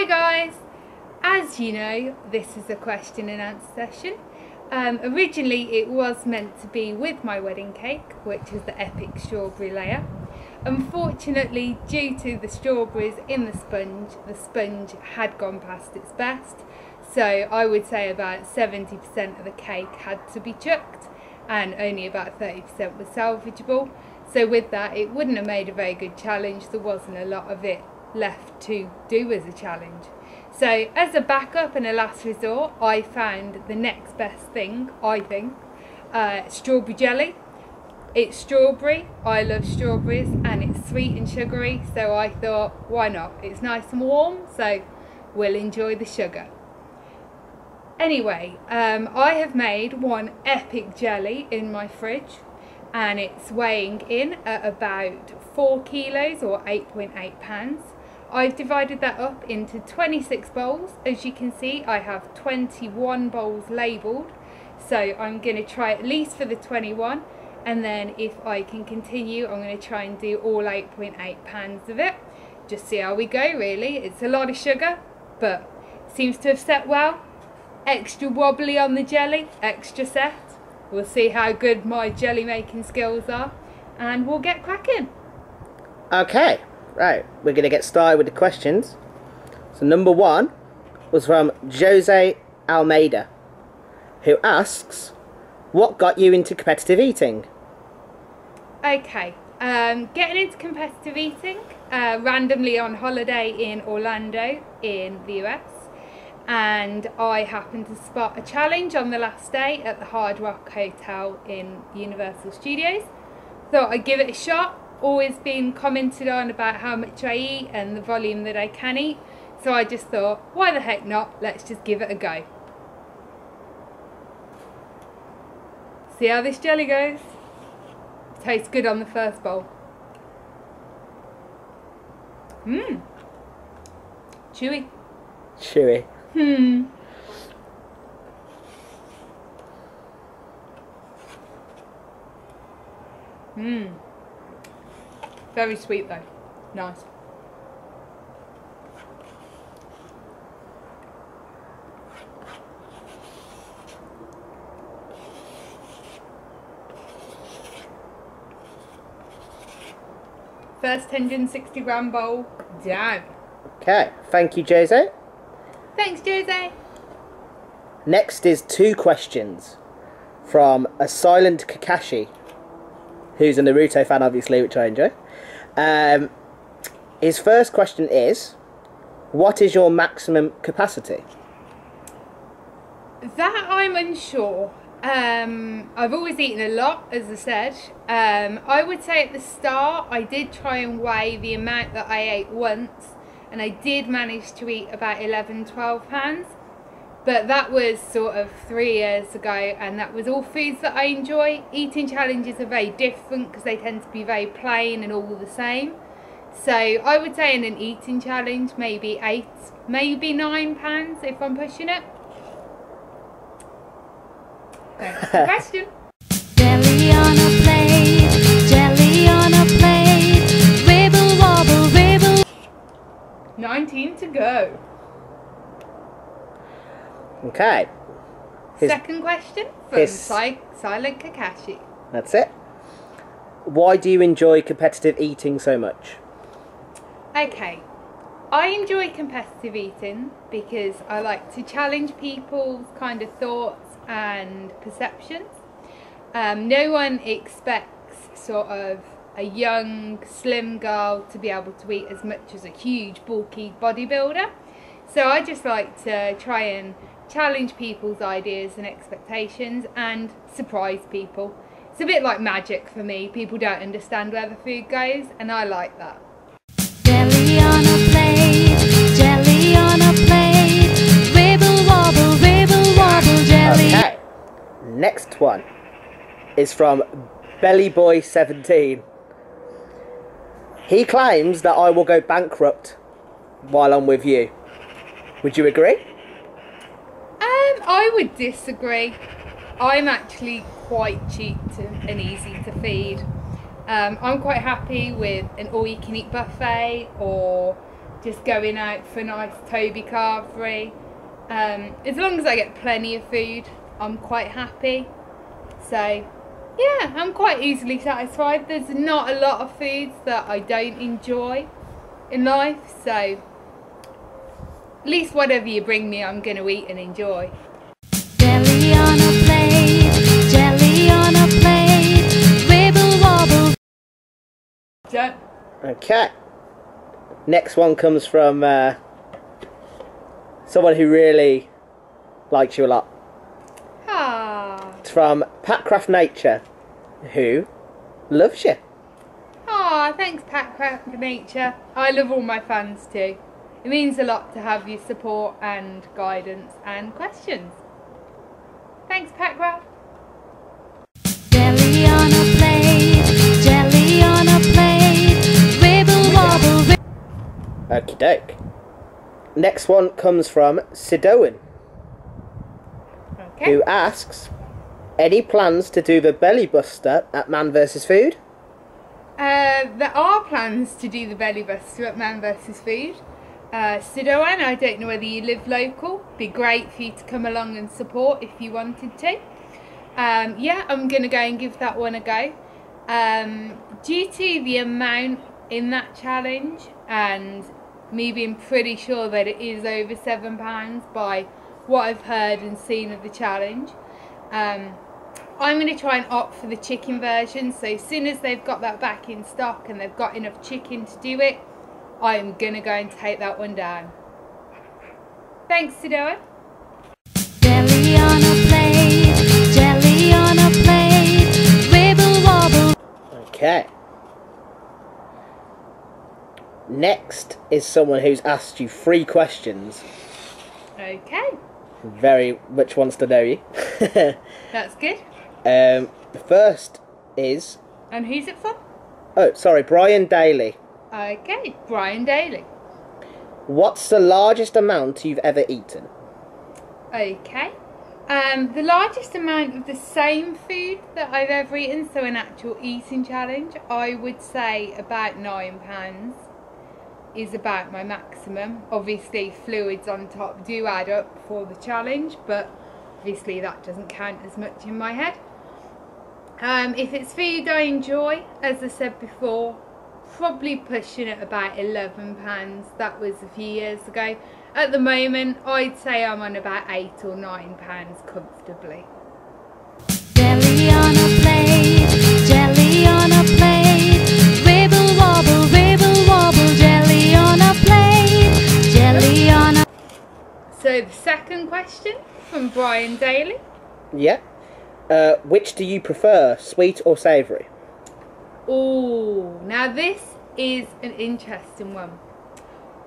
Hi guys! As you know, this is a question and answer session. Originally it was meant to be with my wedding cake, which is the epic strawberry layer. Unfortunately, due to the strawberries in the sponge had gone past its best. So I would say about 70% of the cake had to be chucked and only about 30% was salvageable. So with that, it wouldn't have made a very good challenge. There wasn't a lot of it left to do as a challenge. So as a backup and a last resort, I found the next best thing, I think, strawberry jelly. It's strawberry, I love strawberries, and it's sweet and sugary, so I thought, why not? It's nice and warm, so we'll enjoy the sugar. Anyway, I have made one epic jelly in my fridge, and it's weighing in at about 4 kilos or 8.8 pounds. I've divided that up into 26 bowls. As you can see, I have 21 bowls labelled, so I'm going to try at least for the 21, and then if I can continue, I'm going to try and do all 8.8 pounds of it. Just see how we go, really. It's a lot of sugar, but seems to have set well. Extra wobbly on the jelly, extra set. We'll see how good my jelly making skills are, and we'll get cracking. Okay, right, we're going to get started with the questions. So number one was from Josie Almeida, who asks, what got you into competitive eating? Okay, getting into competitive eating, randomly on holiday in Orlando in the US. And I happened to spot a challenge on the last day at the Hard Rock Hotel in Universal Studios. Thought I'd give it a shot. Always been commented on about how much I eat and the volume that I can eat. So I just thought, why the heck not? Let's just give it a go. See how this jelly goes. Tastes good on the first bowl. Mmm. Chewy. Chewy. Mmm. Very sweet though. Nice. First 160 gram bowl down. Okay, thank you, Josie. Thanks, Josie. Next is 2 questions from a silent Kakashi, who's a Naruto fan, obviously, which I enjoy. His first question is, what is your maximum capacity? That I'm unsure. I've always eaten a lot, as I said. I would say at the start I did try and weigh the amount that I ate once, and I did manage to eat about 11-12 pounds, but that was sort of 3 years ago, and that was all foods that I enjoy. Eating challenges are very different because they tend to be very plain and all the same. So I would say in an eating challenge, maybe 8, maybe 9 pounds if I'm pushing it. That's the question. Jelly on a plate, jelly on a plate, wibble wobble, wibble. 19 to go. Okay. Second question from Silent Kakashi. That's it. Why do you enjoy competitive eating so much? Okay, I enjoy competitive eating because I like to challenge people's kind of thoughts and perceptions. No one expects sort of a young, slim girl to be able to eat as much as a huge, bulky bodybuilder. So I just like to try and challenge people's ideas and expectations and surprise people. It's a bit like magic for me. People don't understand where the food goes, and I like that. Jelly on a plate, jelly on a plate, wibble wobble, jelly. Okay, next one is from Bellyboy17. He claims that I will go bankrupt while I'm with you. Would you agree? I would disagree. I'm actually quite cheap and easy to feed. I'm quite happy with an all-you-can-eat buffet or just going out for nice Toby Carvery. As long as I get plenty of food, I'm quite happy. So yeah, I'm quite easily satisfied. There's not a lot of foods that I don't enjoy in life, so at least whatever you bring me, I'm going to eat and enjoy. Jelly on a plate, jelly on a plate, wibble wobble. Done. Okay. Next one comes from someone who really likes you a lot. Ah. It's from Patcraft Nature, who loves you. Ah, thanks Pack Nature. I love all my fans too. It means a lot to have your support and guidance and questions. Thanks Packcraft. Jelly on a plate, jelly on a plate, wibble wobble. Okie doke. Next one comes from Sidoan, Okay. who asks, any plans to do the belly buster at Man vs Food? There are plans to do the belly buster at Man vs Food. Sidoan, I don't know whether you live local. Be great for you to come along and support if you wanted to. Yeah, I'm going to go and give that one a go. Due to the amount in that challenge and me being pretty sure that it is over £7 by what I've heard and seen of the challenge, I'm going to try and opt for the chicken version. So as soon as they've got that back in stock and they've got enough chicken to do it, I'm going to go and take that one down. Thanks, Sidoa. Jelly on a plate, jelly on a plate, wibble wobble. Okay. Next is someone who's asked you 3 questions. Okay, Very much wants to know you. that's good. The first is... And who's it for? Oh, sorry, Brian Daly. Okay, Brian Daly. What's the largest amount you've ever eaten? Okay. The largest amount of the same food that I've ever eaten, so an actual eating challenge, I would say about £9 is about my maximum. Obviously fluids on top do add up for the challenge, but obviously that doesn't count as much in my head. If it's food I enjoy, as I said before, probably pushing at about £11. That was a few years ago. At the moment, I'd say I'm on about £8 or £9 comfortably. Jelly on a plate, jelly on a plate, wibble wobble, jelly on a plate, jelly on a... So the second question from Brian Daly. Yeah. Which do you prefer, sweet or savoury? Oh, now this is an interesting one.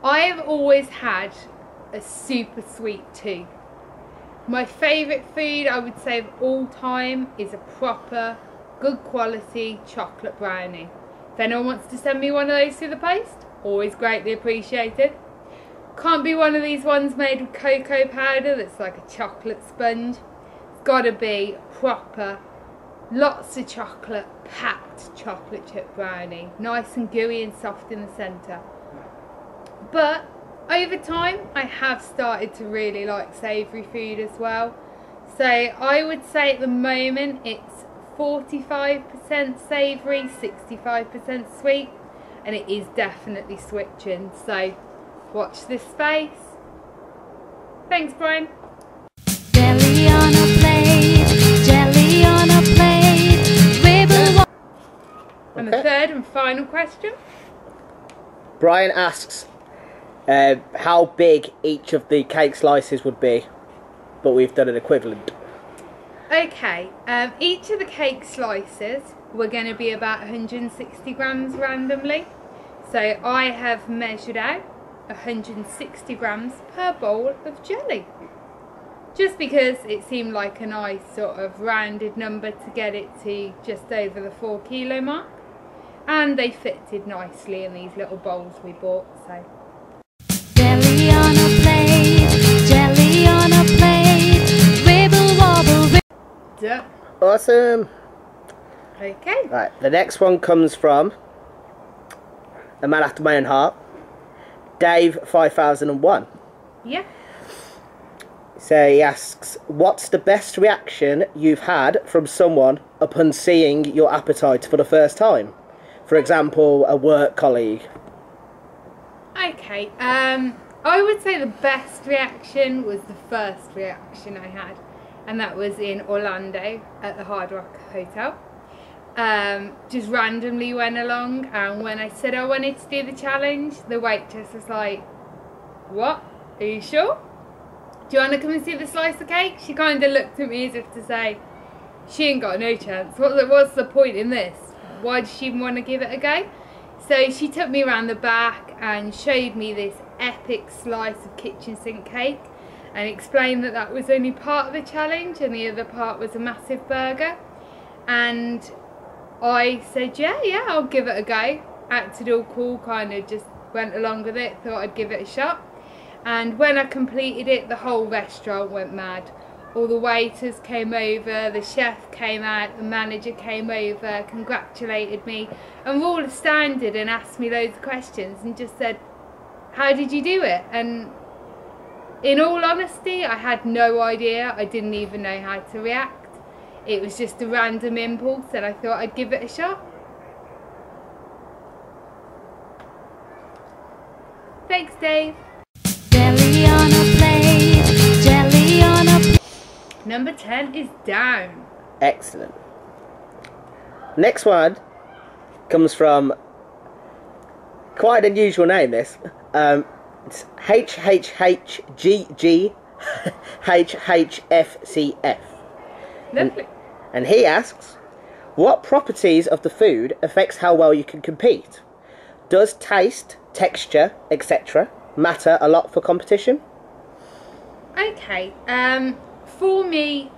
I've always had a super sweet tooth. My favourite food, I would say, of all time is a proper, good quality chocolate brownie. If anyone wants to send me one of those through the post, always greatly appreciated. Can't be one of these ones made with cocoa powder that's like a chocolate sponge. It's got to be proper, lots of chocolate, packed chocolate chip brownie. Nice and gooey and soft in the centre. But over time, I have started to really like savoury food as well. So I would say at the moment it's 45% savoury, 65% sweet, and it is definitely switching. So watch this space. Thanks, Brian. Jelly on a plate, jelly on a plate, wibble wobble. And the third and final question. Brian asks how big each of the cake slices would be, but we've done an equivalent. Okay, each of the cake slices were going to be about 160 grams randomly. So I have measured out 160 grams per bowl of jelly. Just because it seemed like a nice sort of rounded number to get it to just over the 4 kilo mark. And they fitted nicely in these little bowls we bought, so. Jelly on a plate, jelly on a plate, wibble wobble. Duh. Awesome. Okay. Right, the next one comes from a man after my own heart, Dave 5001. Yeah. So he asks, what's the best reaction you've had from someone upon seeing your appetite for the first time? For example, a work colleague. Okay, I would say the best reaction was the first reaction I had, and that was in Orlando at the Hard Rock Hotel. Just randomly went along, and when I said I wanted to do the challenge, the waitress was like, "What? Are you sure? Do you want to come and see the slice of cake?" She kind of looked at me as if to say, "She ain't got no chance. What's the point in this? Why does she even want to give it a go?" So she took me around the back and showed me this epic slice of kitchen sink cake and explained that that was only part of the challenge and the other part was a massive burger. And I said, yeah, I'll give it a go. Acted all cool, kind of just went along with it, thought I'd give it a shot. And when I completed it, the whole restaurant went mad. All the waiters came over, the chef came out, the manager came over, congratulated me, and were all astounded and asked me loads of questions and just said, "How did you do it?" And in all honesty, I had no idea. I didn't even know how to react. It was just a random impulse and I thought I'd give it a shot. Thanks, Dave. Jelly on a plate, jelly on a plate. Number 10 is down. Excellent. Next one comes from quite an unusual name, this. It's HHHGG HHFCF. Lovely. And he asks, what properties of the food affects how well you can compete? Does taste, texture, etc. matter a lot for competition? Okay, for me,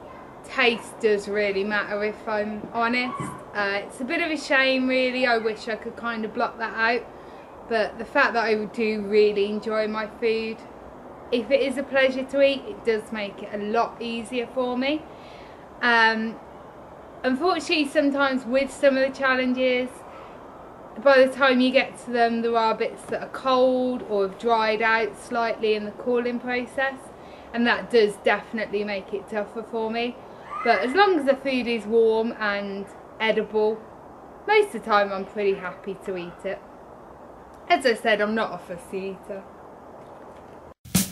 taste does really matter if I'm honest. It's a bit of a shame really, I wish I could kind of block that out. But the fact that I do really enjoy my food, if it is a pleasure to eat, it does make it a lot easier for me. Unfortunately, sometimes with some of the challenges, by the time you get to them, there are bits that are cold or have dried out slightly in the cooling process, and that does definitely make it tougher for me. But as long as the food is warm and edible, most of the time I'm pretty happy to eat it. As I said, I'm not a fussy eater.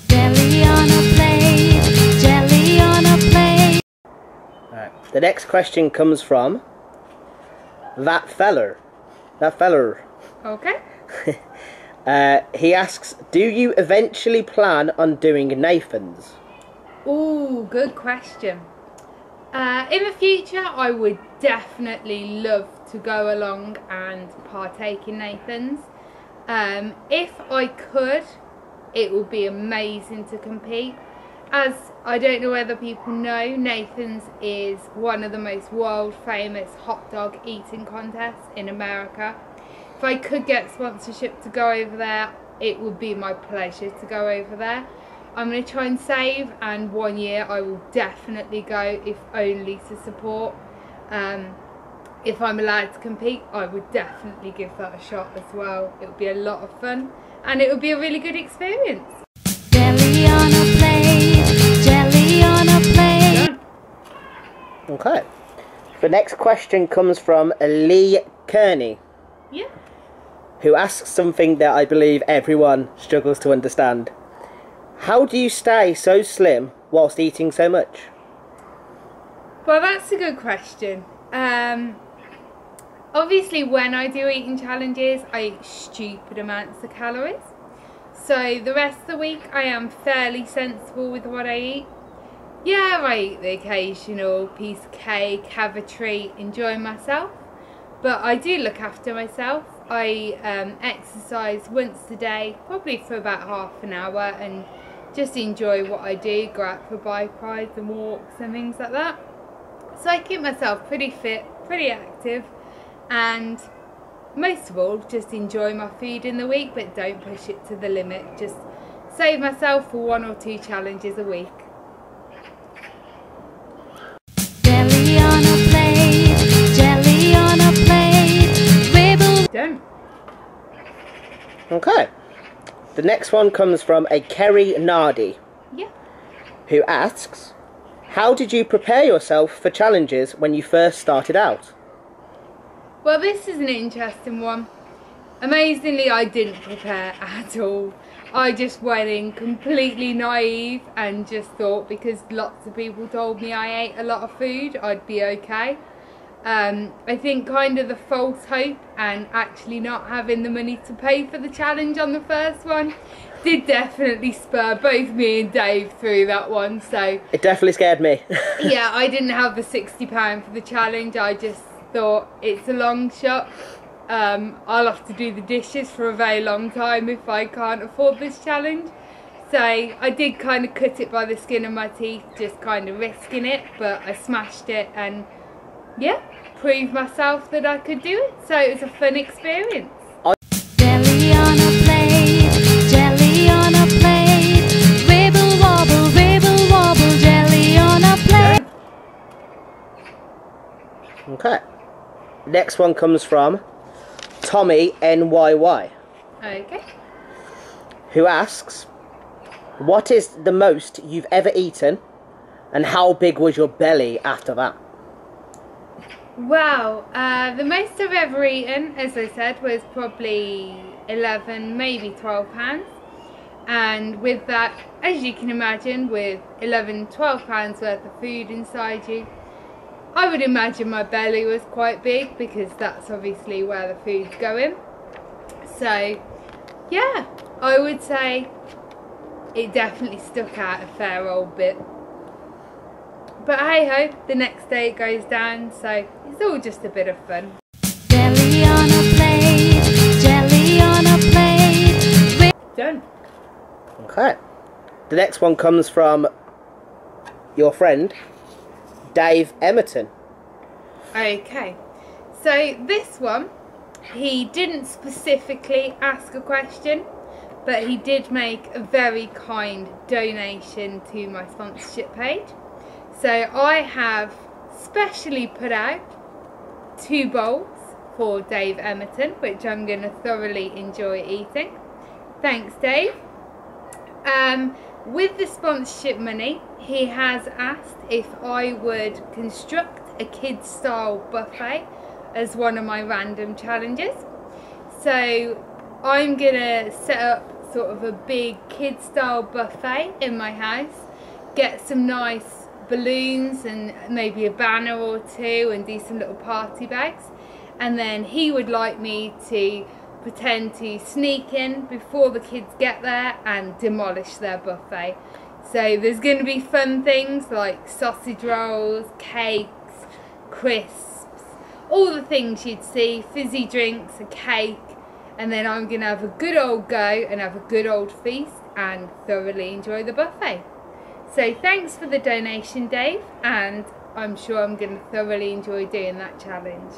Jelly on a plate, jelly on a plate. Right. The next question comes from that feller. Okay. He asks, do you eventually plan on doing Nathan's? Ooh, good question. In the future, I would definitely love to go along and partake in Nathan's. If I could, it would be amazing to compete. As I don't know whether people know, Nathan's is one of the most world famous hot dog eating contests in America. If I could get sponsorship to go over there, it would be my pleasure to go over there. I'm going to try and save, and one year I will definitely go, if only to support. If I'm allowed to compete, I would definitely give that a shot as well. It would be a lot of fun and it would be a really good experience. Jelly on a plate, jelly on a plate. Done. Okay. The next question comes from Lee Kearney, Yeah. who asks something that I believe everyone struggles to understand. How do you stay so slim whilst eating so much? Well, that's a good question. Obviously, when I do eating challenges, I eat stupid amounts of calories. So the rest of the week, I am fairly sensible with what I eat. Yeah, I eat the occasional piece of cake, have a treat, enjoy myself. But I do look after myself. I exercise once a day, probably for about half an hour, and just enjoy what I do, go out for bike rides and walks and things like that. So I keep myself pretty fit, pretty active, and most of all, just enjoy my food in the week, but don't push it to the limit. Just save myself for 1 or 2 challenges a week. Jelly on a plate, jelly on a plate. Ribble. Done. Okay. The next one comes from a Kerry Nardi, Yeah. who asks, how did you prepare yourself for challenges when you first started out? Well, this is an interesting one. Amazingly, I didn't prepare at all. I just went in completely naive and just thought because lots of people told me I ate a lot of food, I'd be okay. I think kind of the false hope and actually not having the money to pay for the challenge on the first one did definitely spur both me and Dave through that one. So It definitely scared me. yeah, I didn't have the £60 for the challenge. I just thought it's a long shot. I'll have to do the dishes for a very long time if I can't afford this challenge. So I did kind of cut it by the skin of my teeth, just kind of risking it, but I smashed it and yeah, proved myself that I could do it. So it was a fun experience. Jelly on a plate, jelly on a plate, wibble wobble, jelly on a plate. Okay. Next one comes from Tommy NYY, Okay. who asks, what is the most you've ever eaten and how big was your belly after that? Wow, the most I've ever eaten, as I said, was probably 11, maybe 12 pounds. And with that, as you can imagine, with 11, 12 pounds worth of food inside you, I would imagine my belly was quite big because that's obviously where the food's going. So, yeah, I would say it definitely stuck out a fair old bit. But hey ho, the next day it goes down, so it's all just a bit of fun. Jelly on a plate, jelly on a plate. Done. Okay. The next one comes from your friend, Dave Emerton. Okay, so this one, he didn't specifically ask a question, but he did make a very kind donation to my sponsorship page. So I have specially put out 2 bowls for Dave Emerton, which I'm going to thoroughly enjoy eating. Thanks, Dave. With the sponsorship money, he has asked if I would construct a kids style buffet as one of my random challenges. So I'm going to set up sort of a big kids style buffet in my house, get some nice balloons and maybe a banner or 2 and do some little party bags, and then he would like me to pretend to sneak in before the kids get there and demolish their buffet. So there's going to be fun things like sausage rolls, cakes, crisps, all the things you'd see, fizzy drinks, a cake, and then I'm going to have a good old go and have a good old feast and thoroughly enjoy the buffet. So thanks for the donation, Dave, and I'm sure I'm going to thoroughly enjoy doing that challenge.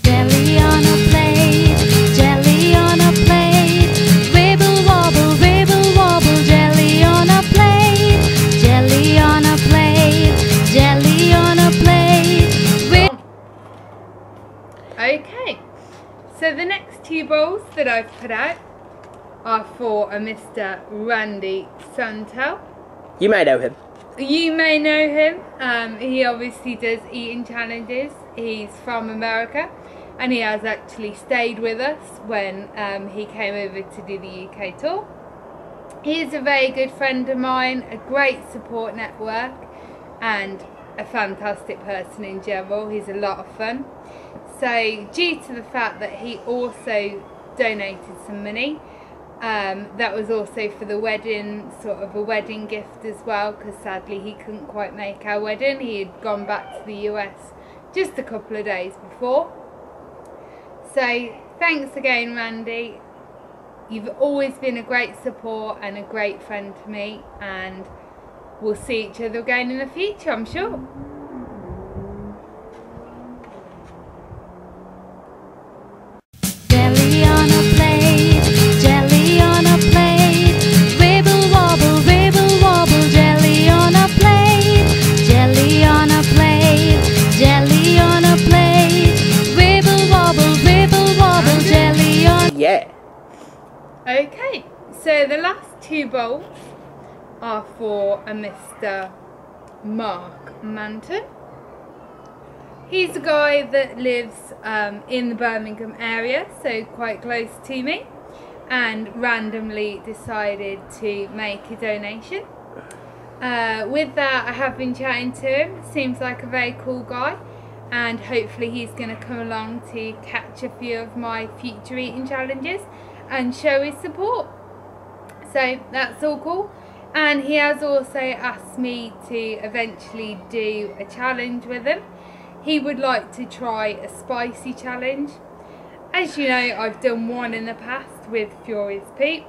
Jelly on a plate, jelly on a plate, wibble wobble, jelly on a plate, jelly on a plate, jelly on a plate. Okay, so the next 2 bowls that I've put out are for a Mr. Randy Santel. You may know him. You may know him. He obviously does eating challenges. He's from America and he has actually stayed with us when he came over to do the UK tour. He is a very good friend of mine, a great support network and a fantastic person in general. He's a lot of fun. So due to the fact that he also donated some money, that was also for the wedding, sort of a wedding gift as well, because sadly he couldn't quite make our wedding. He had gone back to the US just a couple of days before. So thanks again, Randy. You've always been a great support and a great friend to me, and we'll see each other again in the future, I'm sure. Jelly on a plate, jelly on a plate, wibble wobble, jelly on a plate, jelly on a plate, jelly on a plate, wibble wobble, jelly on. Yeah. Okay, So the last 2 bowls are for a Mr. Mark Manton. He's a guy that lives in the Birmingham area, so quite close to me, and randomly decided to make a donation. With that, I have been chatting to him. Seems like a very cool guy, and hopefully he's going to come along to catch a few of my future eating challenges and show his support. So that's all cool. And he has also asked me to eventually do a challenge with him. He would like to try a spicy challenge. As you know, I've done one in the past with Furious Pete.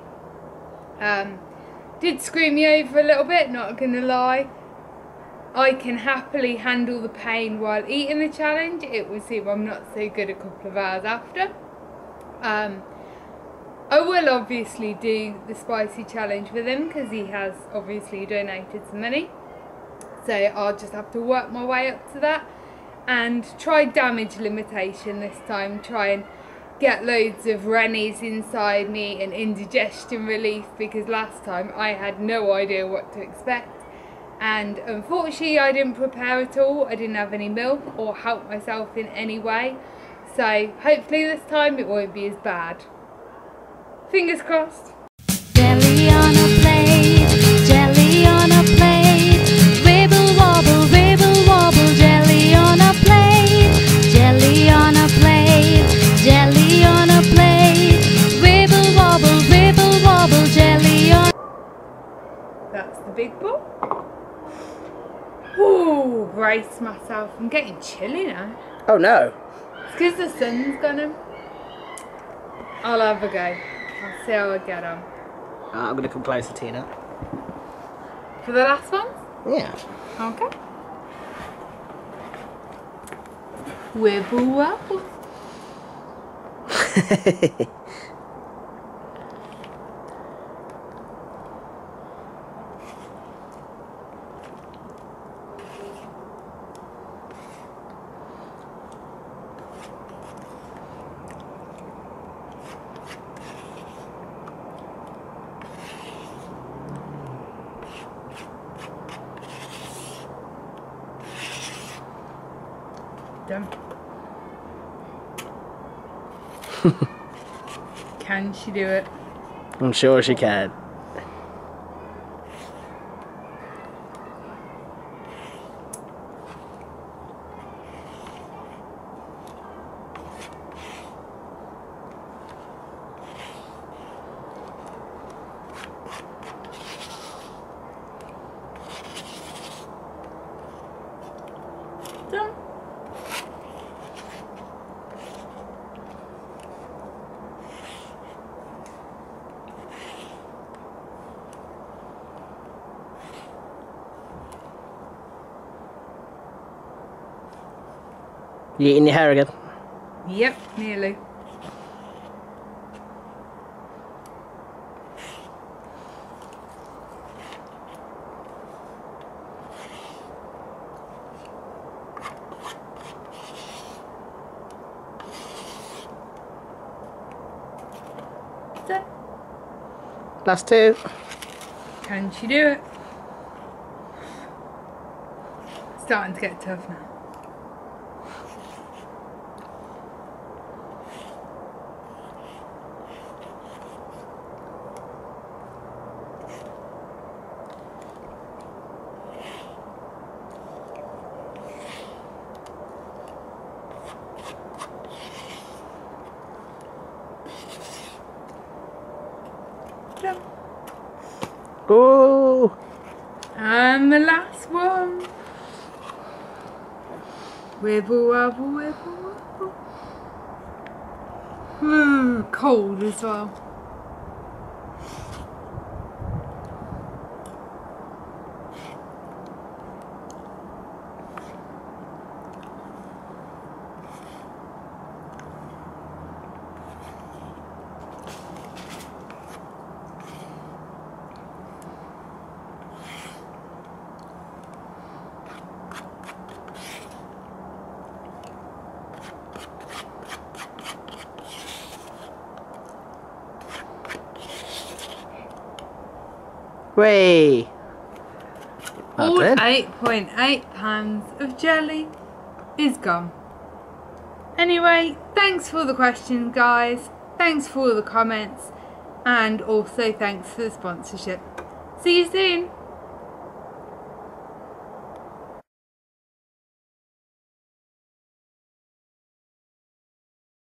Did screw me over a little bit, not gonna lie. I can happily handle the pain while eating the challenge. It will seem I'm not so good a couple of hours after. I will obviously do the spicy challenge with him because he has obviously donated some money. So I'll just have to work my way up to that and try damage limitation this time. Try and get loads of rennies inside me and indigestion relief, because last time I had no idea what to expect. And unfortunately I didn't prepare at all. I didn't have any milk or help myself in any way. So hopefully this time it won't be as bad. Fingers crossed. Jelly on a plate, jelly on a plate. Wibble wobble, jelly on a plate. Jelly on a plate, jelly on a plate. Wibble wobble, jelly on. That's the big ball. Ooh, brace myself. I'm getting chilly now. Oh no. It's because the sun's gonna. I'll have a go. I'll see how I get on. I'm going to come closer to you now. For the last one? Yeah. Okay. Wibble wobble. Done. Can she do it? I'm sure she can. Done. You eating your hair again? Yep, nearly. Done. Last 2. Can she do it? Starting to get tough now. Done. Oh! And the last one. Wibble wobble, wibble wobble. Cold as well. Whee! Well All done. 8.8 pounds of jelly is gone. Anyway, thanks for the questions, guys. Thanks for all the comments. And also thanks for the sponsorship. See you soon.